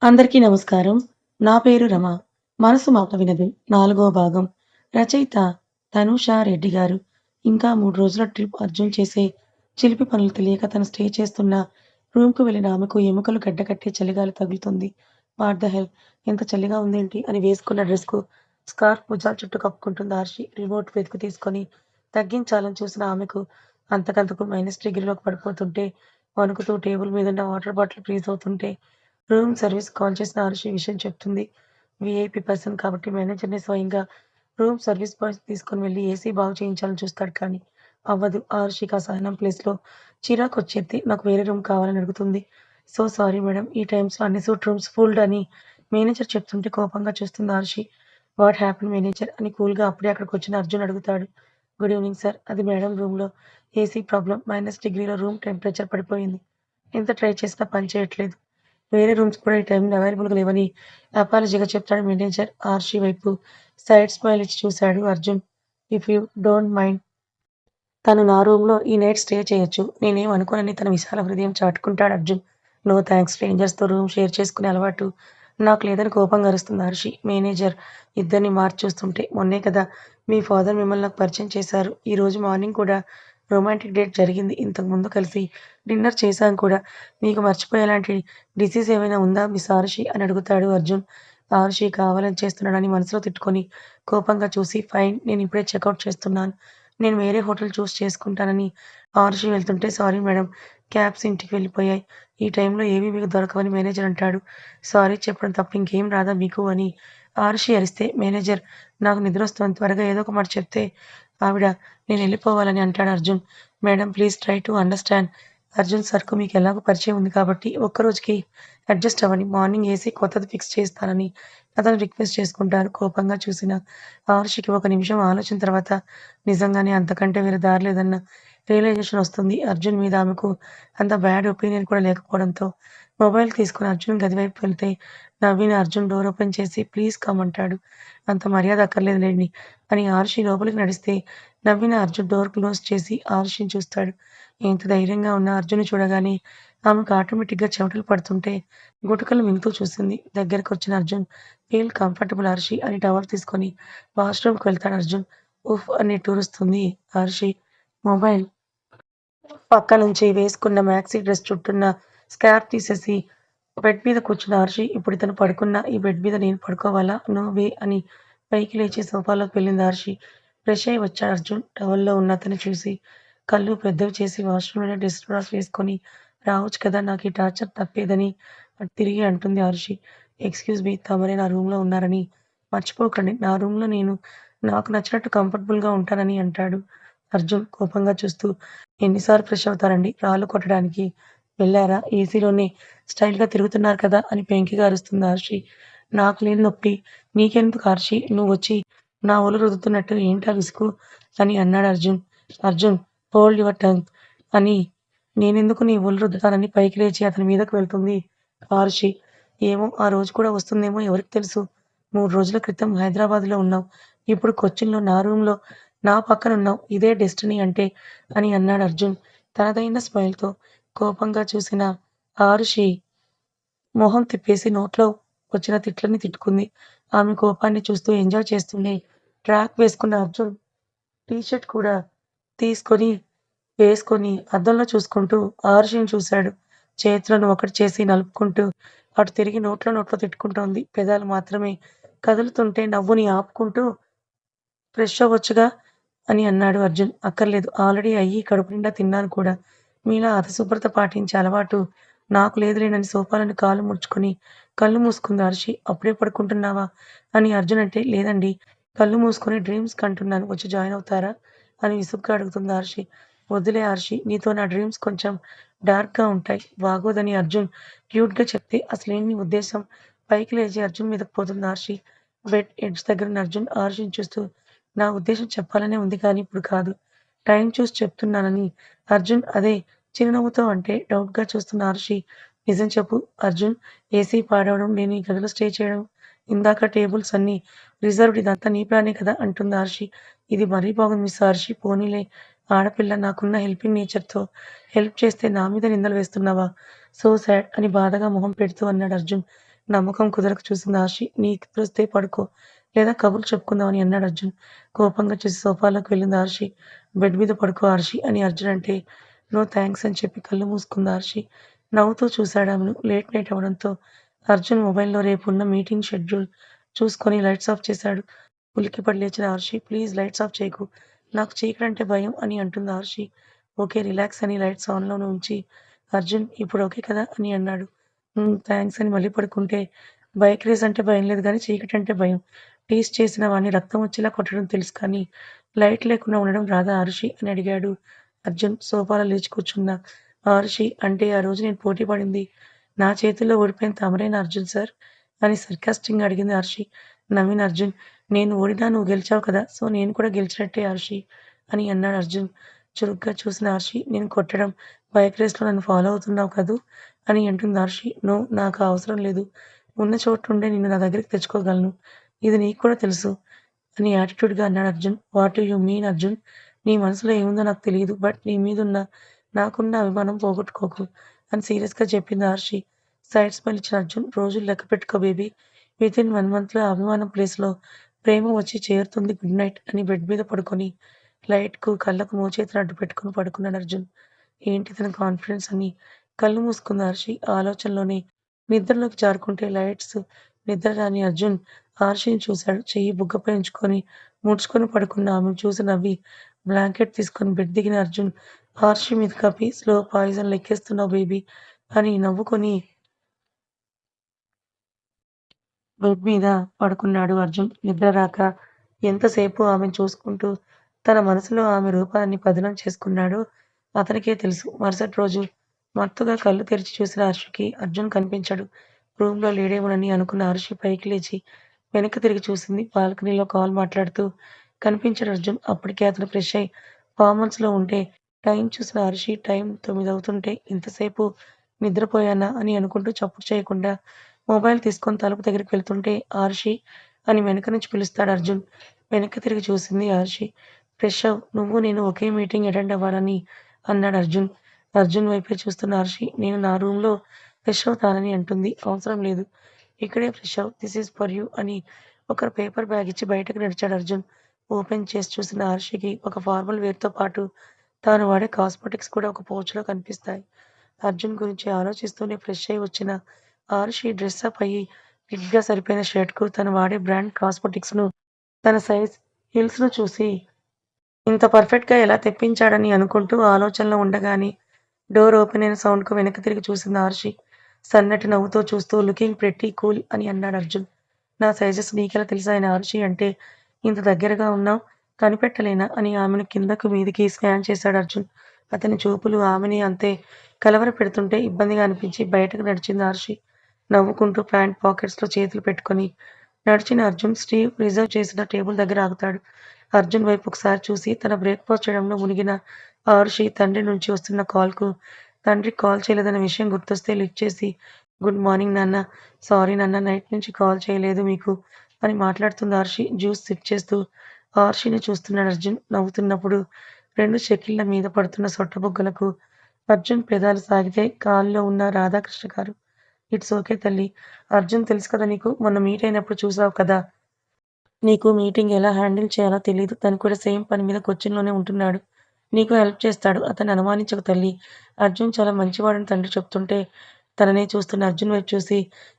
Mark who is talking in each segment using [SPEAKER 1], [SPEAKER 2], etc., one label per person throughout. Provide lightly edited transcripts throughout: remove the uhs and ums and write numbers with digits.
[SPEAKER 1] అందరికీ నమస్కారం. నా పేరు రమ. మనసు మాట వినదు. నాలుగో భాగం. రచయిత తనూష రెడ్డి గారు. ఇంకా 3 రోజుల ట్రిప్ అర్జున్ చేసే చిలిపి పనులు తెలియక తను స్టే చేస్తున్న రూమ్‌కు వెళ్ళిన ఆమెకు ఎముకలు గడ్డకట్టే చలిగాలి తగులుతుంది. What the hell! ఇంత చలిగా ఉందేంటి అని వేసుకున్న డ్రెస్‌కు స్కార్ఫ్ భుజాల చుట్టూ కప్పుకుంటుంది ఆర్షి. రిమోట్ వెతికి తీసుకొని తగ్గించాలని చూసిన ఆమెకు అంతకంతకు -డిగ్రీలోకి పడిపోతుంటే, వణుకుతూ టేబుల్ మీదున్న వాటర్ బాటిల్ ఫ్రీజ్ అవుతుంటే రూమ్ సర్వీస్‌కి కాల్ చేసిన ఆరుషి విషయం చెప్తుంది. వీఐపీ పర్సన్ కాబట్టి మేనేజర్‌నే స్వయంగా రూమ్ సర్వీస్ బాయ్ తీసుకొని వెళ్లి ఏసీ బాగు చేయించాలని చూస్తాడు కానీ అవ్వదు. ఆరుషికి ఆ సహనం ప్లేస్‌లో చిరాకొచ్చేత్తి నాకు వేరే రూమ్ కావాలని అడుగుతుంది. సో సారీ మేడం ఈ టైమ్స్‌లో అన్ని సూట్ రూమ్స్ ఫుల్డ్ అని మేనేజర్ చెప్తుంటే కోపంగా చూస్తుంది ఆరుషి. వాట్ హ్యాపెండ్ మేనేజర్ అని కూల్‌గా అప్పుడే అక్కడికొచ్చిన అర్జున్ అడుగుతాడు. Good evening sir. అది మేడం రూమ్‌లో ఏసీ ప్రాబ్లమ్ -డిగ్రీలో రూమ్ టెంపరేచర్ పడిపోయింది. ఎంత ట్రై చేసినా పని చేయట్లేదు. వేరే రూమ్స్ కూడా ఈ టైంలో అవైలబుల్‌గా లేవని అపాలజీగా చెప్తాడు మేనేజర్. ఆర్షి వైపు సైడ్ స్మైల్ ఇచ్చి చూశాడు Arjun. If you don't mind తను నా రూమ్‌లో ఈ నైట్ స్టే చేయొచ్చు. నేనేం అనుకోనని తన విశాల హృదయం చాటుకుంటాడు అర్జున్. నో థాంక్స్ స్ట్రేంజర్స్‌తో రూమ్ షేర్ చేసుకునే అలవాటు నాకు లేదని కోపంగా అరుస్తుంది హర్షి. మేనేజర్ ఇద్దరిని మార్చి చూస్తుంటే మొన్నే కదా మీ ఫాదర్ మిమ్మల్ని నాకు పరిచయం చేశారు. ఈరోజు మార్నింగ్ కూడా రొమాంటిక్ డేట్ జరిగింది. ఇంతకు ముందు కలిసి డిన్నర్ చేశాం కూడా. మీకు మర్చిపోయేలాంటి డిసీజ్ ఏమైనా ఉందా మిస్ ఆరుషి అని అడుగుతాడు అర్జున్. ఆరుషి కావాలని చేస్తున్నాడని మనసులో తిట్టుకొని కోపంగా చూసి ఫైన్ నేను ఇప్పుడే చెకౌట్ చేస్తున్నాను. నేను వేరే హోటల్ చూస్ చేసుకుంటానని ఆరుషి వెళ్తుంటే సారీ మేడం క్యాబ్స్ ఇంటికి వెళ్ళిపోయాయి. ఈ టైంలో ఏవి మీకు దొరకవని మేనేజర్ అంటాడు. సారీ చెప్పడం తప్ప ఇంకేం రాదా మీకు అని ఆరుషి అరిస్తే మేనేజర్ నాకు నిద్రొస్తోంది త్వరగా ఏదో ఒక మాట చెప్తే ఆవిడ నేనెళ్ళిపోవాలని అంటాడు Arjun. Madam please try to understand. Arjun సర్‌కు మీకెలాగో పరిచయం ఉంది కాబట్టి ఒక్క రోజుకి అడ్జస్ట్ అవ్వండి. మార్నింగ్ ఏసీ కొత్తది ఫిక్స్ చేస్తానని అతను రిక్వెస్ట్ చేసుకుంటారు. కోపంగా చూసిన ఆరుషికి ఒక నిమిషం ఆలోచన తర్వాత నిజంగానే అంతకంటే వేరే దారి లేదన్న రియలైజేషన్ వస్తుంది. అర్జున్ మీద ఆమెకు అంత బ్యాడ్ ఒపీనియన్ కూడా లేకపోవడంతో మొబైల్ తీసుకొని అర్జున్ గది వైపు వెళ్తే నవ్విన అర్జున్ డోర్ ఓపెన్ చేసి ప్లీజ్ కమ్ అంటాడు. అంత మర్యాద అక్కర్లేదులెండి అని ఆరుషి లోపలికి నడిస్తే నవ్విన అర్జున్ డోర్ క్లోజ్ చేసి ఆరుషిని చూస్తాడు. ఎంత ధైర్యంగా ఉన్న అర్జున్‌ని చూడగానే ఆమెకు ఆటోమేటిక్‌గా చెమటలు పడుతుంటే గుటకలు మింగుతూ చూసింది. దగ్గరకొచ్చిన అర్జున్ ఫీల్ కంఫర్టబుల్ హర్షి అని టవల్ తీసుకొని వాష్‌రూమ్‌కి వెళ్తాడు అర్జున్. ఉఫ్ అని నిట్టూరుస్తుంది హర్షి. మొబైల్ పక్కనుంచి వేసుకున్న మాక్సీ డ్రెస్ చుట్టున్న స్కార్ఫ్ తీసేసి బెడ్ మీద కూర్చున్న హర్షి ఇప్పుడితను పడుకున్న ఈ బెడ్ మీద నేను పడుకోవాలా? నో వే అని పైకి లేచి సోఫాలోకి వెళ్ళింది హర్షి. ఫ్రెష్ అయ్యి వచ్చాడు అర్జున్. టవల్‌లో ఉన్న అతన్ని చూసి కళ్ళు పెద్దవి చేసి వాష్‌రూమ్‌లోనే డ్రెస్ వాష్ వేసుకొని రావచ్చు కదా! నాకీ టార్చర్ తప్పేదని అటు తిరిగి అంటుంది హర్షి. ఎక్స్‌క్యూజ్ మీ తమరే నా రూమ్‌లో ఉన్నారని మర్చిపోకండి. నా రూమ్‌లో నేను నాకు నచ్చినట్టు కంఫర్టబుల్‌గా ఉంటానని అంటాడు. అర్జున్ కోపంగా చూస్తూ ఎన్ని సార్లు ఫ్రెష్ అవుతారండి? రాళ్ళు కొట్టడానికి వెళ్లారా? ఏసీలోనే స్టైల్‌గా తిరుగుతున్నారు కదా! అని పెంకిగా అరుస్తుంది హర్షి. నాకు లేని నొప్పి నీకెందుకు హర్షి? నువ్వొచ్చి నా ఒళ్ళు రుద్దుతున్నట్టు ఏంటా విసుగు? అని అన్నాడు Arjun. Arjun hold your tongue అని నేనెందుకు నీ ఒళ్ళు రుద్దుతానని పైకి లేచి అతని మీదకు వెళ్తుంది హర్షి. ఏమో ఆ రోజు కూడా వస్తుందేమో ఎవరికి తెలుసు? 3 రోజుల క్రితం హైదరాబాద్‌లో ఉన్నావు. ఇప్పుడు కొచ్చిన్‌లో నా రూమ్‌లో నా పక్కనున్నావు. ఇదే డెస్టినీ అంటే అని అన్నాడు అర్జున్ తనదైన స్మైల్‌తో. కోపంగా చూసిన ఆరుషి మొహం తిప్పేసి నోట్లో వచ్చిన తిట్లన్నీ తిట్టుకుంది. ఆమె కోపాన్ని చూస్తూ ఎంజాయ్ చేస్తూనే ట్రాక్ వేసుకున్న అర్జున్ టీ షర్ట్ కూడా తీసుకొని వేసుకొని అద్దంలో చూసుకుంటూ ఆరుషిని చూశాడు. చేతులను ఒకటి చేసి నలుపుకుంటూ అటు తిరిగి నోట్లో తిట్టుకుంటోంది. పెదాలు మాత్రమే కదులుతుంటే నవ్వుని ఆపుకుంటూ ఫ్రెష్ అవ్వొచ్చుగా అని అన్నాడు అర్జున్. అక్కర్లేదు. ఆల్రెడీ అయ్యి కడుపు నిండా తిన్నాను కూడా. మీలా అతిశుభ్రత పాటించే అలవాటు నాకు లేదులేనని సోఫాలోని కాళ్ళు ముడుచుకొని కళ్ళు మూసుకుంది హర్షి. అప్పుడే పడుకుంటున్నావా? అని అర్జున్ అంటే లేదండి. కళ్ళు మూసుకొని డ్రీమ్స్ కంటున్నాను. వచ్చి జాయిన్ అవుతారా? అని విసుగ్గా అడుగుతుంది హర్షి. వద్దులే హర్షి. నీతో నా డ్రీమ్స్ కొంచెం డార్క్‌గా ఉంటాయి. బాగోదని అర్జున్ క్యూట్‌గా చెప్తే అసలేంటి నీ ఉద్దేశం? పైకి లేచి అర్జున్ మీదకి పోతుంది హర్షి. బెడ్ ఎడ్జ్ దగ్గరున్న అర్జున్ హర్షిని చూస్తూ నా ఉద్దేశం చెప్పాలనే ఉంది కానీ ఇప్పుడు కాదు. టైం చూసి చెప్తున్నానని అర్జున్ అదే చిరునవ్వుతో అంటే డౌట్‌గా చూస్తున్న హర్షి నిజం చెప్పు అర్జున్ ఏసీ పాడవడం, నేను ఈ గదిలో స్టే చేయడం, ఇందాక టేబుల్స్ అన్నీ రిజర్వ్డ్ ఇదంతా నీ ప్లానే కదా! అంటుంది హర్షి. ఇది మరీ బాగుంది మిస్ హర్షి. పోనీలే ఆడపిల్ల నాకున్న హెల్పింగ్ నేచర్‌తో హెల్ప్ చేస్తే నా మీద నిందలు వేస్తున్నావా? సో సాడ్ అని బాధగా మొహం పెడుతూ అన్నాడు అర్జున్. నమ్మకం కుదరక చూసింది ఆర్షి. "నీకిదొస్తే పడుకో, లేదా కబుర్లు చెప్పుకుందాం" అని అన్నాడు అర్జున్. కోపంగా చూసి సోఫాలోకి వెళ్ళింది ఆర్షి. "బెడ్ మీద పడుకో ఆర్షి" అని అర్జున్ అంటే, "నో థాంక్స్" అని చెప్పి కళ్ళు మూసుకుంది ఆర్షి. నవ్వుతూ చూశాడామెను. లేట్ నైట్ అవ్వడంతో అర్జున్ మొబైల్‌లో రేపున్న మీటింగ్ షెడ్యూల్ చూసుకొని లైట్స్ ఆఫ్ చేశాడు. ఉలిక్కిపడి లేచిన ఆర్షి, "ప్లీజ్ లైట్స్ ఆఫ్ చేయకు. నాకు చీకటంటే భయం" అని అంటుంది ఆర్షి. "ఓకే రిలాక్స్" అని లైట్స్ ఆన్‌లోనే ఉంచి, అర్జున్ "ఇప్పుడు ఓకే కదా" అని అన్నాడు. థాంక్స్ అని మళ్ళీ పడుకుంటే, బైక్ రేస్ అంటే భయం లేదు గానీ చీకటంటే భయం. టీజ్ చేసిన వాడిని రక్తం వచ్చేలా కొట్టడం తెలుసు కానీ, లైట్ లేకుండా ఉండడం రాదా ఆరుషి అని అడిగాడు అర్జున్ సోఫాలో లేచి కూర్చున్న ఆరుషి. అంటే ఆ రోజు నేను పోటీ పడింది నా చేతుల్లో ఓడిపోయిన తమరేనా అర్జున్ సార్? అని సర్కాస్టింగ్‌గా అడిగింది హర్షి. నవ్విన అర్జున్, నేను ఓడినా నువ్వు గెలిచావు కదా! సో నేను కూడా గెలిచినట్టే హర్షి అని అన్నాడు అర్జున్. చురుగ్గా చూసిన హర్షి, నేను కొట్టడం, బైక్ రేస్‌లో నన్ను ఫాలో అవుతున్నావు కదూ! అని అంటుంది హర్షి. నో నాకు ఆ అవసరం లేదు. ఉన్న చోటుండే నిన్ను నా దగ్గరికి తెచ్చుకోగలను. ఇది నీకు కూడా తెలుసు అని యాటిట్యూడ్‌గా అన్నాడు Arjun. What do you mean Arjun? నీ మనసులో ఏముందో నాకు తెలీదు. బట్ నీ మీదున్న నాకున్న అభిమానం పోగొట్టుకోకు అని సీరియస్‌గా చెప్పింది హర్షి. సైడ్ స్మైల్ ఇచ్చిన అర్జున్, రోజులు లెక్క పెట్టుకో బేబీ. వితిన్ 1 మంత్‌లో అభిమానం ప్లేస్‌లో ప్రేమ వచ్చి చేరుతుంది గుడ్ నైట్ అని బెడ్ మీద పడుకొని లైట్‌కు కళ్ళకు మోచేతిని అడ్డు పెట్టుకొని పడుకున్నాడు అర్జున్. ఏంటి ఇతని కాన్ఫిడెన్స్ అని కళ్ళు మూసుకుంది హర్షి. ఆలోచనలోనే నిద్రలోకి జారుకుంటే లైట్స్ నిద్ర రాని అర్జున్ ఆర్షిని చూశాడు. చెయ్యి బుగ్గపై ఉంచుకొని ముడుచుకొని పడుకున్న ఆమెను చూసి నవ్వి బ్లాంకెట్ తీసుకొని బెడ్ దిగిన అర్జున్ ఆర్షి మీద కప్పి స్లో పాయిజన్ లెక్కేస్తున్నావు బేబీ అని నవ్వుకొని బెడ్ మీద పడుకున్నాడు అర్జున్. నిద్ర రాక ఎంతసేపు ఆమెను చూసుకుంటూ తన మనసులో ఆమె రూపాన్ని పదిలం చేసుకున్నాడో అతనికే తెలుసు. మరుసటి రోజు మత్తుగా కళ్ళు తెరిచి చూసిన హర్షకి అర్జున్ కనిపించడు. రూమ్‌లో లేడేమోనని అనుకున్న హర్షి పైకి లేచి వెనక్కి తిరిగి చూసింది. బాల్కనీలో కాల్ మాట్లాడుతూ కనిపించాడు అర్జున్. అప్పటికే అతను ఫ్రెష్ అయ్యి ఫార్మల్స్‌లో ఉంటే టైం చూసిన హర్షి టైం 9 అవుతుంటే ఇంతసేపు నిద్రపోయానా అని అనుకుంటూ చప్పుడు చేయకుండా మొబైల్ తీసుకొని తలుపు దగ్గరికి వెళ్తుంటే ఆర్షి అని వెనక నుంచి పిలుస్తాడు అర్జున్. వెనక్కి తిరిగి చూసింది ఆర్షి. ఫ్రెష్ అవ్వు. నువ్వు నేను ఒకే మీటింగ్ అటెండ్ అవ్వాలని అన్నాడు అర్జున్. అర్జున్ వైపే చూస్తున్న హర్షి నేను నా రూమ్‌లో ఫ్రెష్ అవుతానని అంటుంది. అవసరం లేదు. ఇక్కడే ఫ్రెష్ అవ్వు. దిస్ ఈజ్ ఫర్ యూ అని ఒక పేపర్ బ్యాగ్ ఇచ్చి బయటకు నడిచాడు అర్జున్. ఓపెన్ చేసి చూసిన హర్షికి ఒక ఫార్మల్ వేర్‌తో పాటు తాను వాడే కాస్మెటిక్స్ కూడా ఒక పౌచ్‌లో కనిపిస్తాయి. అర్జున్ గురించి ఆలోచిస్తూనే ఫ్రెష్ అయ్యి వచ్చిన ఆరుషి డ్రెస్సప్ అయ్యి ఫిట్‌గా సరిపోయిన షర్ట్‌కు తను వాడే బ్రాండ్ కాస్మెటిక్స్‌ను, తన సైజ్ హీల్స్‌ను చూసి ఇంత పర్ఫెక్ట్‌గా ఎలా తెప్పించాడని అనుకుంటూ ఆలోచనలో ఉండగానే డోర్ ఓపెన్ అయిన సౌండ్‌కు వెనక్కి తిరిగి చూసింది ఆర్షి. సన్నటి నవ్వుతో చూస్తూ లుకింగ్ ప్రెట్టీ కూల్ అని అన్నాడు అర్జున్. నా సైజెస్ నీకెలా తెలుసాయన ఆర్షి అంటే ఇంత దగ్గరగా ఉన్నావు కనిపెట్టలేనా అని ఆమెను కిందకు మీదికి స్కాన్ చేశాడు అర్జున్. అతని చూపులు ఆమెని అంతే కలవరపెడుతుంటే ఇబ్బందిగా అనిపించి బయటకు నడిచింది ఆర్షి. నవ్వుకుంటూ ప్యాంట్ పాకెట్స్‌లో చేతులు పెట్టుకొని నడిచిన అర్జున్ స్టీవ్ రిజర్వ్ చేసిన టేబుల్ దగ్గర ఆగుతాడు. అర్జున్ వైపు ఒకసారి చూసి తన బ్రేక్‌ఫాస్ట్ చేయడంలో మునిగిన ఆరుషి తండ్రి నుంచి వస్తున్న కాల్‌కు తండ్రికి కాల్ చేయలేదన్న విషయం గుర్తొస్తే లిఫ్ట్ చేసి గుడ్ మార్నింగ్ నాన్న. సారీ నాన్న నైట్ నుంచి కాల్ చేయలేదు మీకు అని మాట్లాడుతుంది ఆర్షి. జ్యూస్ సిప్ చేస్తూ ఆర్షిని చూస్తున్నాడు అర్జున్. నవ్వుతున్నప్పుడు 2 చెక్కిళ్ళ మీద పడుతున్న సొట్టబుగ్గలకు అర్జున్ పెదాలు సాగితే కాల్‌లో ఉన్న రాధాకృష్ణ గారు ఇట్స్ ఓకే తల్లి. అర్జున్ తెలుసు కదా నీకు. మొన్న మీట్ అయినప్పుడు చూసావు కదా! నీకు మీటింగ్ ఎలా హ్యాండిల్ చేయాలో తెలీదు. తను కూడా సేమ్ పని మీద కొచ్చిన్‌లోనే ఉంటున్నాడు. నీకు హెల్ప్ చేస్తాడు. అతన్ని అనుమానించకు తల్లీ. అర్జున్ చాలా మంచివాడని తండ్రి చెప్తుంటే తననే చూస్తున్న అర్జున్ వైపు చూసి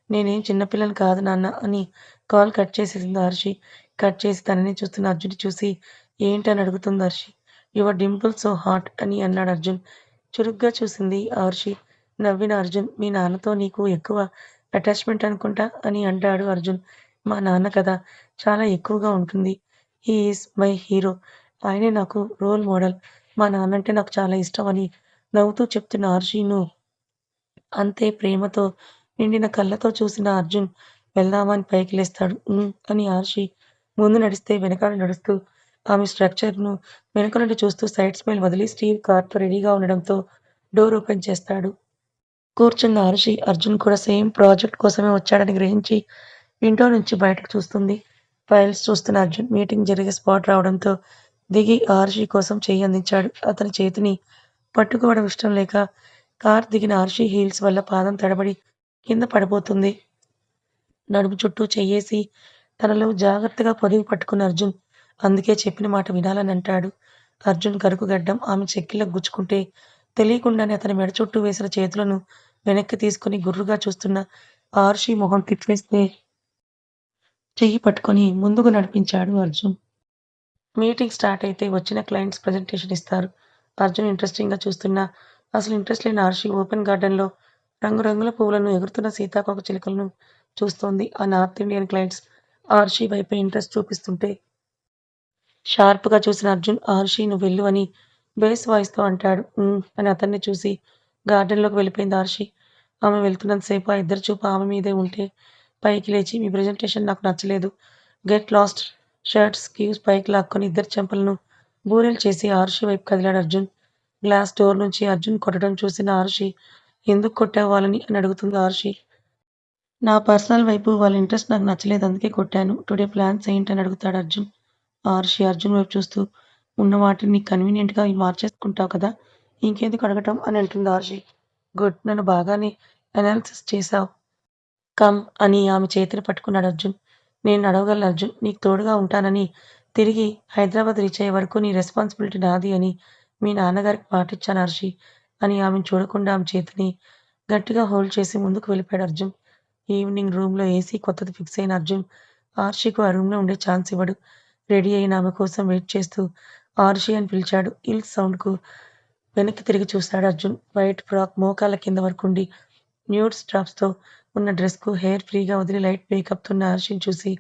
[SPEAKER 1] నేనేం చిన్న పిల్లని కాదు నాన్న అని కాల్ కట్ చేసేసింది హర్షి. కట్ చేసి తననే చూస్తున్న అర్జున్‌ని చూసి ఏంటి అని అడుగుతుంది Harshi. Your Dimple so hot అని అన్నాడు అర్జున్. చురుగ్గా చూసింది హర్షి. నవ్విన అర్జున్ మీ నాన్నతో నీకు ఎక్కువ అటాచ్‌మెంట్ అనుకుంటా అని అంటాడు అర్జున్. మా నాన్న కదా! చాలా ఎక్కువగా ఉంటుంది. He is my hero. ఆయనే నాకు రోల్ మోడల్. మా నాన్నంటే నాకు చాలా ఇష్టం అని నవ్వుతూ చెప్తున్న హర్షిను అంతే ప్రేమతో నిండిన కళ్ళతో చూసిన అర్జున్ వెళ్దామా అని పైకి లేస్తాడు. అని హర్షి ముందు నడిస్తే వెనకాల నడుస్తూ ఆమె స్ట్రక్చర్‌ను వెనక నుండి చూస్తూ సైడ్ స్మైల్ వదిలి స్టీవ్ కార్‌తో రెడీగా ఉండడంతో డోర్ ఓపెన్ చేస్తాడు. కూర్చున్న అరుషి, అర్జున్ కూడా సేమ్ ప్రాజెక్ట్ కోసమే వచ్చాడని గ్రహించి విండో నుంచి బయటకు చూస్తుంది. ఫైల్స్ చూస్తున్న అర్జున్ మీటింగ్ జరిగే స్పాట్ రావడంతో దిగి ఆర్షి కోసం చెయ్యి అందించాడు. అతని చేతిని పట్టుకోవడం ఇష్టం లేక కారు దిగిన ఆర్షి హీల్స్ వల్ల పాదం తడబడి కింద పడిపోతుంది. నడుము చుట్టూ చెయ్యేసి తనలో జాగ్రత్తగా పొదివి పట్టుకున్న అర్జున్ అందుకే చెప్పిన మాట వినాలని అంటాడు. అర్జున్ కరుకు గడ్డం ఆమె చెక్కిళ్ళకు గుచ్చుకుంటే తెలియకుండానే అతని మెడ చుట్టూ వేసిన చేతులను వెనక్కి తీసుకుని గుర్రుగా చూస్తున్న ఆరుషి మొహం తిప్పేస్తే చెయ్యి పట్టుకొని ముందుకు నడిపించాడు అర్జున్. మీటింగ్ స్టార్ట్ అయితే వచ్చిన క్లయింట్స్ ప్రెజెంటేషన్ ఇస్తారు. అర్జున్ ఇంట్రెస్టింగ్‌గా చూస్తున్నా అసలు ఇంట్రెస్ట్ లేని ఆర్షి ఓపెన్ గార్డెన్‌లో రంగురంగుల పువ్వులను, ఎగురుతున్న సీతాకోక చిలుకలను చూస్తోంది. ఆ నార్త్ ఇండియన్ క్లయింట్స్ ఆర్షి వైపే ఇంట్రెస్ట్ చూపిస్తుంటే షార్ప్‌గా చూసిన అర్జున్ ఆరుషి నువ్వెళ్ళు అని బేస్ వాయిస్‌తో అంటాడు. అని అతన్ని చూసి గార్డెన్‌లోకి వెళ్ళిపోయింది ఆరుషి. ఆమె వెళ్తున్నంత సేపు ఆ ఇద్దరి చూపు ఆమె మీదే ఉంటే పైకి లేచి మీ ప్రెజెంటేషన్ నాకు నచ్చలేదు. గెట్ లాస్ట్ షర్ట్ స్లీవ్స్ పైకి లాక్కొని ఇద్దరి చెంపలను బూరెలు చేసి ఆరుషి వైపు కదిలాడు అర్జున్. గ్లాస్ డోర్ నుంచి అర్జున్ కొట్టడం చూసిన ఆరుషి ఎందుకు కొట్టావు వాళ్ళని అని అడుగుతుంది ఆరుషి. నా పర్సనల్ వైపు వాళ్ళ ఇంట్రెస్ట్ నాకు నచ్చలేదు అందుకే కొట్టాను. టుడే ప్లాన్స్ ఏంటని అడుగుతాడు అర్జున్. ఆరుషి అర్జున్ వైపు చూస్తూ ఉన్న వాటిని నీకు కన్వీనియంట్‌గా మార్చేసుకుంటావు కదా! ఇంకెందుకు అడగటం అని అంటుంది ఆరుషి. గుడ్. నన్ను బాగానే ఎనాలిసిస్ చేశావు. కమ్ అని ఆమె చేతిని పట్టుకున్నాడు అర్జున్. నేను నడవగలను అర్జున్. నీకు తోడుగా ఉంటానని. తిరిగి హైదరాబాద్ రీచ్ అయ్యే వరకు నీ రెస్పాన్సిబిలిటీ నాది అని మీ నాన్నగారికి మాటిచ్చాను హర్షి అని ఆమెను చూడకుండా ఆమె చేతిని గట్టిగా హోల్డ్ చేసి ముందుకు వెళ్ళిపోయాడు అర్జున్. ఈవినింగ్ రూమ్‌లో ఏసీ కొత్తది ఫిక్స్ అయిన అర్జున్ ఆర్షికు ఆ రూమ్‌లో ఉండే ఛాన్స్ ఇవ్వడు. రెడీ అయిన ఆమె కోసం వెయిట్ చేస్తూ ఆర్షి అని పిలిచాడు. హిల్స్ సౌండ్‌కు వెనక్కి తిరిగి చూశాడు అర్జున్. వైట్ ఫ్రాక్ మోకాళ్ళ కింద వరకుండి న్యూడ్ స్ట్రాప్స్‌తో ఉన్న డ్రెస్‌కు హెయిర్ ఫ్రీగా వదిలి లైట్ మేకప్‌తో ఉన్న హర్షిని చూసి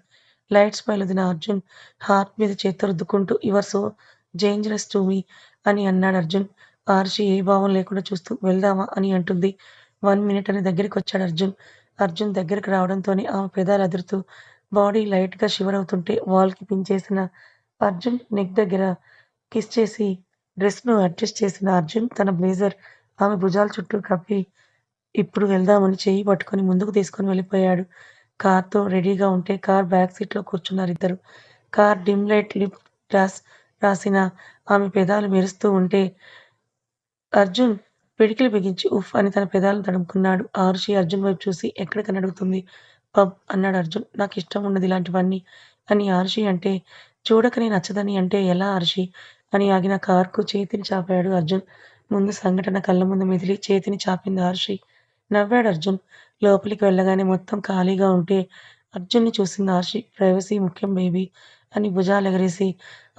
[SPEAKER 1] లైట్ స్మైల్ వదిలిన అర్జున్ హార్ట్ మీద చేత్తో రుద్దుకుంటూ your so dangerous to me అని అన్నాడు అర్జున్. హర్షి ఏ భావం లేకుండా చూస్తూ వెళ్దామా అని అంటుంది. 1 మినిట్ అని దగ్గరికొచ్చాడు అర్జున్. అర్జున్ దగ్గరికి రావడంతోనే ఆమె పెదాలు అదురుతూ బాడీ లైట్‌గా షివర్ అవుతుంటే వాల్‌కి పిన్ చేసిన అర్జున్ నెక్ దగ్గర కిస్ చేసి డ్రెస్‌ను అడ్జస్ట్ చేసిన అర్జున్ తన బ్లేజర్ ఆమె భుజాల చుట్టూ కప్పి ఇప్పుడు వెళ్దామని చెయ్యి పట్టుకొని ముందుకు తీసుకొని వెళ్ళిపోయాడు. కార్‌తో రెడీగా ఉంటే కార్ బ్యాక్ సీట్‌లో కూర్చున్నారిద్దరు. Car dim light lip gloss రాసిన ఆమె పెదాలు మెరుస్తూ ఉంటే అర్జున్ పిడికిలి బిగించి ఉఫ్ అని తన పెదాలను తడుముకున్నాడు. ఆరుషి అర్జున్ వైపు చూసి ఎక్కడికని అడుగుతుంది. పబ్ అన్నాడు అర్జున్. నాకిష్టం ఉండదు ఇలాంటివన్నీ అని ఆరుషి అంటే చూడకనే నచ్చదని అంటే ఎలా ఆరుషి అని ఆగిన కార్‌కు చేతిని చాపాడు అర్జున్. ముందు సంఘటన కళ్ళ ముందు మెదిలి చేతిని చాపింది ఆరుషి. నవ్వాడు అర్జున్. లోపలికి వెళ్ళగానే మొత్తం ఖాళీగా ఉంటే అర్జున్‌ని చూసింది ఆర్షి. ప్రైవసీ ముఖ్యం బేబీ అని భుజాలెగరేసి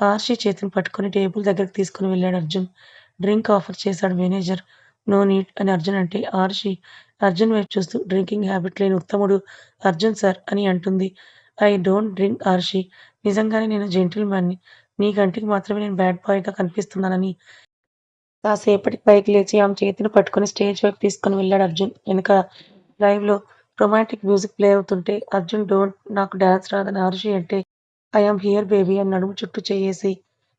[SPEAKER 1] ఆర్షి చేతిని పట్టుకొని టేబుల్ దగ్గరికి తీసుకొని వెళ్ళాడు అర్జున్. డ్రింక్ ఆఫర్ చేశాడు మేనేజర్. నో నీడ్ అని అర్జున్ అంటే ఆర్షి అర్జున్ వైపు చూస్తూ డ్రింకింగ్ హ్యాబిట్ లేని ఉత్తముడు అర్జున్ సార్ అని అంటుంది. I don't drink Arshi. నిజంగానే నేను జెంటిల్‌మన్‌ని. నీ కంటికి మాత్రమే నేను బ్యాడ్ బాయ్‌గా కనిపిస్తున్నానని కాసేపటికి పైకి లేచి ఆమె చేతిని పట్టుకొని స్టేజ్ వైపు తీసుకొని వెళ్ళాడు అర్జున్. వెనక లైవ్‌లో రొమాంటిక్ మ్యూజిక్ ప్లే అవుతుంటే అర్జున్ డోంట్ నాకు డాన్స్ రాదని ఆరుషి అంటే ఐ యామ్ హియర్ బేబీ అని నడుము చుట్టూ చెయ్యేసి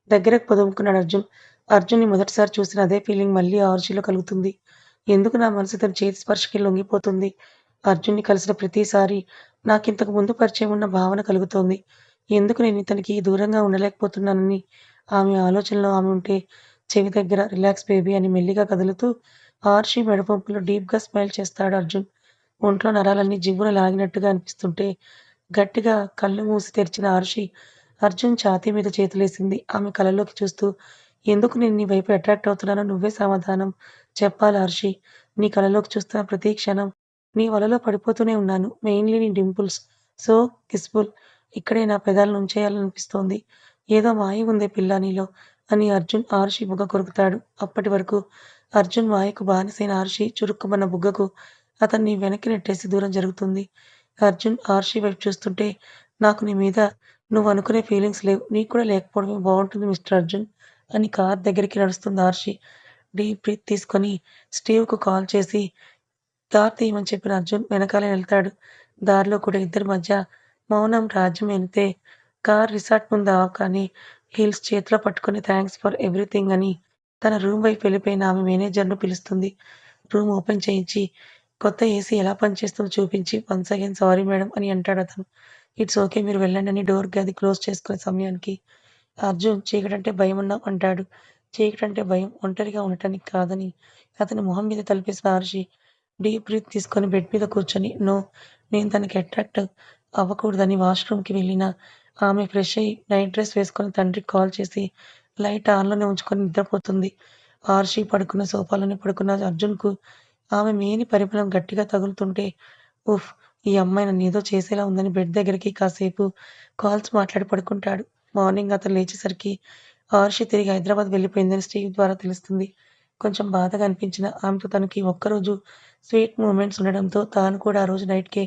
[SPEAKER 1] దగ్గరకు పొదుముకున్నాడు అర్జున్. అర్జున్‌ని మొదటిసారి చూసిన అదే ఫీలింగ్ మళ్ళీ ఆరుషిలో కలుగుతుంది. ఎందుకు నా మనసు తన చేతి స్పర్శకి లొంగిపోతుంది. అర్జున్‌ని కలిసిన ప్రతిసారి నాకింతకు ముందు పరిచయం ఉన్న భావన కలుగుతోంది. ఎందుకు నేను ఇతనికి దూరంగా ఉండలేకపోతున్నానని ఆమె ఆలోచనలో ఆమె ఉంటే చెవి దగ్గర రిలాక్స్ బేబీ అని మెల్లిగా కదులుతూ ఆర్షి మెడపంపులో డీప్‌గా స్మైల్ చేస్తాడు అర్జున్. ఒంట్లో నరాలన్నీ జివ్వున లాగినట్టుగా అనిపిస్తుంటే గట్టిగా కళ్ళు మూసి తెరిచిన ఆర్షి అర్జున్ ఛాతీ మీద చేతులేసింది. ఆమె కళ్ళలోకి చూస్తూ ఎందుకు నేను నీ వైపు అట్రాక్ట్ అవుతున్నానో నువ్వే సమాధానం చెప్పాలి ఆర్షి. నీ కళ్ళలోకి చూస్తున్న ప్రతి క్షణం నీ వలలో పడిపోతూనే ఉన్నాను. మెయిన్‌లీ నీ డింపుల్స్ సో కిస్‌ఫుల్. ఇక్కడే నా పెదాలను ఉంచేయాలనిపిస్తోంది. ఏదో మాయ ఉందే పిల్లా నీలో అని అర్జున్ ఆరుషి బుగ్గ కొరుకుతాడు. అప్పటి వరకు అర్జున్ మాయకు బానిసైన ఆరుషి చురుక్కుమన్న బుగ్గకు అతన్ని వెనక్కి నెట్టేసి దూరం జరుగుతుంది. అర్జున్ ఆరుషి వైపు చూస్తుంటే నాకు నీ మీద నువ్వనుకునే ఫీలింగ్స్ లేవు. నీకు కూడా లేకపోవడమే బావుంటుంది మిస్టర్ అర్జున్ అని కార్ దగ్గరికి నడుస్తుంది ఆరుషి. డీప్ బ్రీత్ తీసుకొని స్టీవ్‌కు కాల్ చేసి కార్ తీయమని చెప్పిన అర్జున్ వెనకాలే వెళ్తాడు. దారిలో కూడా ఇద్దరి మధ్య మౌనం రాజ్యం ఏలితే కార్ రిసార్ట్ ముందు ఆగగానే హీల్స్ చేతిలో పట్టుకొని థాంక్స్ ఫర్ ఎవ్రీథింగ్ అని తన రూమ్ వైపు వెళ్ళిపోయిన ఆమె మేనేజర్‌ను పిలుస్తుంది. రూమ్ ఓపెన్ చేయించి కొత్త ఏసీ ఎలా పనిచేస్తుందో చూపించి వన్స్ అగైన్ సారీ మేడమ్ అని అంటాడతను. ఇట్స్ ఓకే మీరు వెళ్ళండి అని డోర్ గది క్లోజ్ చేసుకునే సమయానికి అర్జున్ చీకటంటే భయమన్నావు అంటాడు. చీకటంటే భయం ఒంటరిగా ఉండటానికి కాదని అతని మొహం మీద తలుపేసిన ఆరుషి డీప్ బ్రీత్ తీసుకొని బెడ్ మీద కూర్చొని నో నేను తనకి అట్రాక్ట్ అవ్వకూడదని వాష్‌రూమ్‌కి వెళ్ళినా, ఆమె ఫ్రెష్ అయ్యి నైట్ డ్రెస్ వేసుకొని తండ్రికి కాల్ చేసి లైట్ ఆన్‌లోనే ఉంచుకొని నిద్రపోతుంది. ఆర్షి పడుకున్న సోఫాలోనే పడుకున్న అర్జున్‌కు ఆమె మేని పరిమళం గట్టిగా తగులుతుంటే, ఉఫ్! ఈ అమ్మాయి నన్నేదో చేసేలా ఉందని బెడ్ దగ్గరికి కాసేపు కాల్స్ మాట్లాడి పడుకుంటాడు. మార్నింగ్ అతను లేచేసరికి ఆరుషి తిరిగి హైదరాబాద్ వెళ్ళిపోయిందని స్టీవ్ ద్వారా తెలుస్తుంది. కొంచెం బాధగా అనిపించినా ఆమెతో తనకి ఒక్కరోజు స్వీట్ మూమెంట్స్ ఉండడంతో తాను కూడా ఆ రోజు నైట్‌కే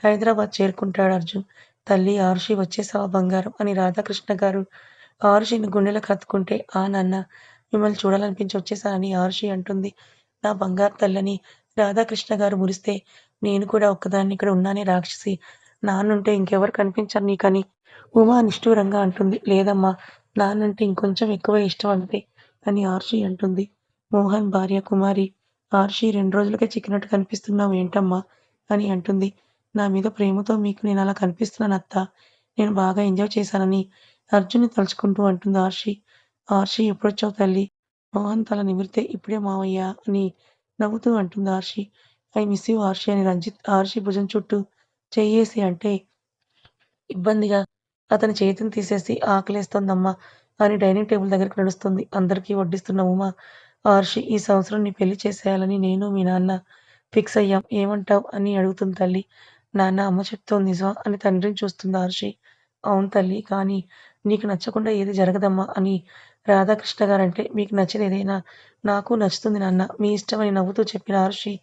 [SPEAKER 1] హైదరాబాద్ చేరుకుంటాడు అర్జున్. తల్లి ఆరుషి వచ్చేసావా బంగారం అని రాధాకృష్ణ గారు ఆరుషిని గుండెలకు హత్తుకుంటే, ఆ నాన్న మిమ్మల్ని చూడాలనిపించి వచ్చేసానని ఆరుషి అంటుంది. నా బంగారు తల్లని రాధాకృష్ణ గారు మురిస్తే, నేను కూడా ఒక్కదాన్ని ఇక్కడ ఉన్నానే రాక్షసి. నాన్నుంటే ఇంకెవరు కనిపించరు నీకని ఉమా నిష్ఠూరంగా అంటుంది. లేదమ్మా! నాన్నంటే ఇంకొంచెం ఎక్కువే ఇష్టం అంతే అని ఆర్షి అంటుంది. మోహన్ భార్య కుమారి ఆర్షి 2 రోజులకే చిక్కినట్టు కనిపిస్తున్నావు ఏంటమ్మా? అని అంటుంది. నా మీద ప్రేమతో మీకు నేనలా కనిపిస్తున్నాను అత్తా. నేను బాగా ఎంజాయ్ చేశానని అర్జున్‌ని తలుచుకుంటూ అంటుంది ఆర్షి. ఆర్షి ఎప్పుడొచ్చావు తల్లీ? మోహన్ తల నిమిరితే ఇప్పుడే మావయ్య అని నవ్వుతూ అంటుంది Arshi. I miss you Arshi అని రంజిత్ ఆర్షి భుజం చుట్టూ చెయ్యేసి అంటే ఇబ్బందిగా అతని చేతిని తీసేసి ఆకలేస్తోందమ్మా అని డైనింగ్ టేబుల్ దగ్గరికి నడుస్తుంది. అందరికీ వడ్డిస్తున్న ఉమ, ఆర్షి ఈ సంవత్సరం నీ పెళ్లి చేసేయాలని నేను, మీ నాన్న ఫిక్స్ అయ్యాం. ఏమంటావ్? అని అడుగుతుంది తల్లి. నాన్న అమ్మ చెప్తోంది నిజమా? అని తండ్రిని చూస్తుంది ఆర్షి. అవును తల్లి. కానీ నీకు నచ్చకుండా ఏది జరగదమ్మా అని రాధాకృష్ణ గారంటే మీకు నచ్చేది ఏదైనా నాకు నచ్చుతుంది నాన్న. మీ ఇష్టం అని నవ్వుతూ చెప్పిన ఆరుషి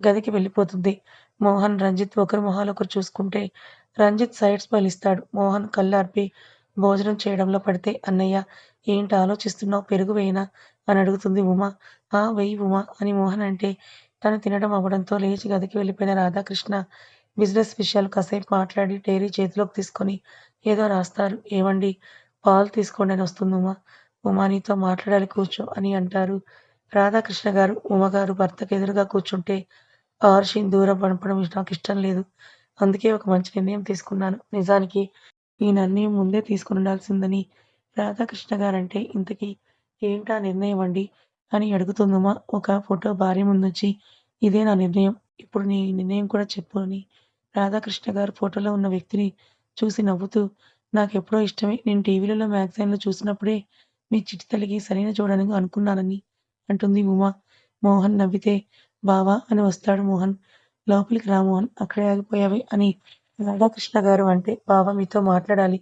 [SPEAKER 1] గదికి వెళ్ళిపోతుంది. మోహన్, రంజిత్ ఒకరి మొహాలొకరు చూసుకుంటే రంజిత్ సైడ్ స్మైల్ ఇస్తాడు. మోహన్ కళ్ళార్పి భోజనం చేయడంలో పడితే అన్నయ్య ఏంటి ఆలోచిస్తున్నావు పెరుగు వేయనా? అని అడుగుతుంది ఉమ. ఆ! వెయ్యి ఉమ అని మోహన్ అంటే తను తినడం అవ్వడంతో లేచి గదికి వెళ్ళిపోయిన రాధాకృష్ణ బిజినెస్ విషయాలు కాసేపు మాట్లాడి డైరీ చేతిలోకి తీసుకొని ఏదో రాస్తారు. ఏవండీ పాలు తీసుకోండి అని వస్తుంది ఉమ. ఉమ నీతో మాట్లాడాలి కూర్చో అని అంటారు. రాధాకృష్ణ గారు, ఉమగారు భర్తకు ఎదురుగా కూర్చుంటే ఆర్షిని దూరం పంపడం నాకిష్టం లేదు. అందుకే ఒక మంచి నిర్ణయం తీసుకున్నాను. నిజానికి ఈ నిర్ణయం ముందే తీసుకొనుండాల్సిందని రాధాకృష్ణ గారంటే ఇంతకీ ఏంటా నిర్ణయం అండి? అని అడుగుతుంది ఉమ. ఒక ఫోటో భార్య ముందుంచి ఇదే నా నిర్ణయం. ఇప్పుడు నీ నిర్ణయం కూడా చెప్పు అని రాధాకృష్ణ గారు ఫోటోలో ఉన్న వ్యక్తిని చూసి నవ్వుతూ నాకెప్పుడో ఇష్టమే. నేను టీవీలలో, మ్యాగజైన్‌లో చూసినప్పుడే మీ చిట్టి తల్లికి సరైన జోడని అనుకున్నానని అంటుంది ఉమ. మోహన్ నవ్వితే బావా అని వస్తాడు మోహన్. లోపలికి రా మోహన్ అక్కడే ఆగిపోయావే అని రాధాకృష్ణ గారు అంటే బావ మీతో మాట్లాడాలి.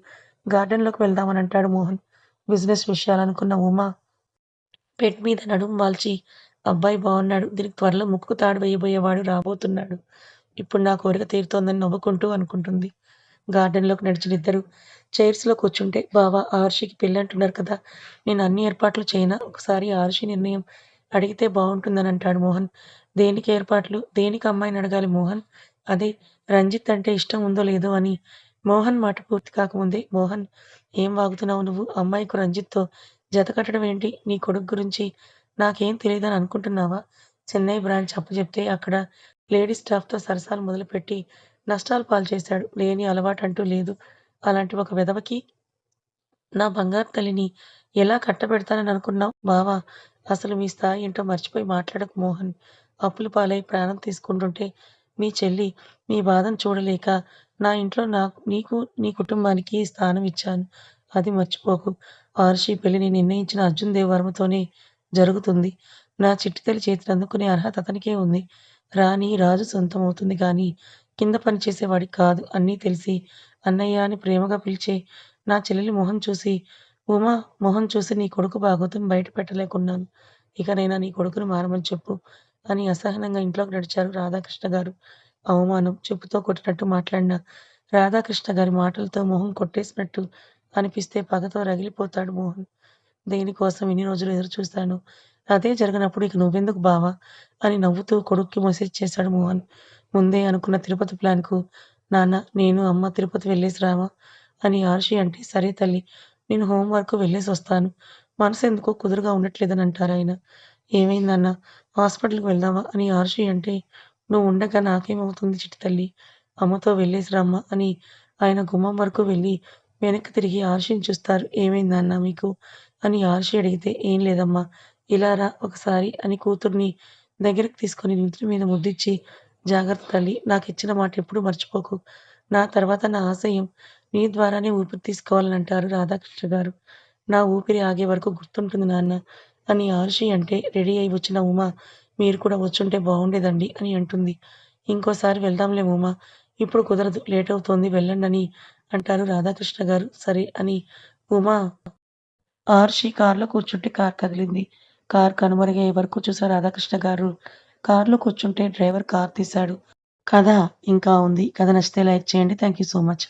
[SPEAKER 1] గార్డెన్‌లోకి వెళ్దామని అంటాడు మోహన్. బిజినెస్ విషయాలనుకున్న ఉమ బెడ్ మీద నడుం వాల్చి అబ్బాయి బావున్నాడు. దీనికి త్వరలో ముక్కుకు తాడు వేయబోయేవాడు రాబోతున్నాడు. ఇప్పుడు నా కోరిక తీరుతోందని నవ్వుకుంటూ అనుకుంటుంది. గార్డెన్‌లోకి నడిచినిద్దరూ చైర్స్‌లో కూర్చుంటే బావ ఆరుషికి పెళ్ళంటున్నారు కదా! నేను అన్ని ఏర్పాట్లు చేయనా? ఒకసారి ఆరుషి నిర్ణయం అడిగితే బావుంటుందని అంటాడు మోహన్. దేనికి ఏర్పాట్లు? దేనికి అమ్మాయిని అడగాలి మోహన్? అదే రంజిత్ అంటే ఇష్టం ఉందో లేదో అని మోహన్ మాట పూర్తి కాకముందే మోహన్ ఏం వాగుతున్నావు నువ్వు? అమ్మాయికి రంజిత్‌తో జత కట్టడం ఏంటి? నీ కొడుకు గురించి నాకేం తెలీదని అనుకుంటున్నావా? చెన్నై బ్రాంచ్ అప్పజెప్తే అక్కడ లేడీ స్టాఫ్‌తో సరసాలు మొదలుపెట్టి నష్టాల పాలు చేశాడు. లేని అలవాటంటూ లేదు. అలాంటి ఒక వెధవకి నా బంగారు తల్లిని ఎలా కట్టబెడతానని అనుకున్నావు? బావా! అసలు మీ స్థాయి ఏంటో మర్చిపోయి మాట్లాడకు మోహన్. అప్పుల పాలై ప్రాణం తీసుకుంటుంటే మీ చెల్లి మీ బాధను చూడలేక నా ఇంట్లో నీకు, నీ కుటుంబానికి స్థానం ఇచ్చాను. అది మర్చిపోకు. ఆరుషి పెళ్లి నేను నిర్ణయించిన అర్జున్ దేవ్ వర్మతోనే జరుగుతుంది. నా చిట్టి తల్లి చేతిని అందుకునే అర్హత అతనికే ఉంది. రాణి రాజు సొంతమవుతుంది గానీ కింద పని చేసేవాడికి కాదు. అన్నీ తెలిసి అన్నయ్య అని ప్రేమగా పిలిచే నా చెల్లెలి మొహం చూసి నీ కొడుకు బాగోతం బయట పెట్టలేకున్నాను. ఇకనైనా నీ కొడుకుని మారమని చెప్పు అని అసహనంగా ఇంట్లోకి నడిచారు రాధాకృష్ణ గారు. అవమానం. చెప్పుతో కొట్టినట్టు మాట్లాడిన రాధాకృష్ణ గారి మాటలతో మొహం కొట్టేసినట్టు అనిపిస్తే పగతో రగిలిపోతాడు మోహన్. దేనికోసం ఇన్ని రోజులు ఎదురుచూశానో అదే జరగనప్పుడు ఇక నువ్వెందుకు బావా! అని నవ్వుతూ కొడుక్కి మెసేజ్ చేశాడు మోహన్. ముందే అనుకున్న తిరుపతి ప్లాన్‌కు నాన్న నేను, అమ్మ తిరుపతి వెళ్ళేసి రామా? అని ఆరుషి అంటే సరే తల్లి నేను హోమ్ వర్క్ వెళ్ళేసొస్తాను. మనసెందుకో కుదురుగా ఉండట్లేదని అంటారాయన. ఏమైంది నాన్న హాస్పిటల్‌కి వెళ్దామా? అని ఆరుషి అంటే నువ్వుండగా నాకేమవుతుంది చిట్టి తల్లి. అమ్మతో వెళ్ళేసి రమ్మా అని ఆయన గుమ్మం వరకు వెళ్ళి వెనక్కి తిరిగి ఆరుషిని చూస్తారు. ఏమైంది నాన్న మీకు? అని ఆరుషి అడిగితే ఏం లేదమ్మా ఇలా రా ఒకసారి అని కూతుర్ని దగ్గరికి తీసుకొని నుదుటి మీద ముద్దిచ్చి జాగ్రత్త తల్లి. నాకిచ్చిన మాట ఎప్పుడు మర్చిపోకు. నా తర్వాత నా ఆశయం నీ ద్వారానే ఊపిరి తీసుకోవాలనంటారు రాధాకృష్ణ గారు. నా ఊపిరి ఆగే వరకు గుర్తుంటుంది నాన్న అని ఆరుషి అంటే రెడీ అయి వచ్చిన ఉమ మీరు కూడా వచ్చుంటే బావుండేదండి అని అంటుంది. ఇంకోసారి వెళ్దాంలే ఉమ. ఇప్పుడు కుదరదు లేటవుతోంది వెళ్ళండని అంటారు రాధాకృష్ణ గారు. సరే అని ఉమ, ఆరుషి కారులో కూర్చుంటే కారు కదిలింది. కారు కనుమరుగయ్యే వరకు చూసారు రాధాకృష్ణ గారు. కారులో కూర్చుంటే డ్రైవర్ కారు తీశాడు. కథ ఇంకా ఉంది. కథ నచ్చితే లైక్ చేయండి. Thank you so much.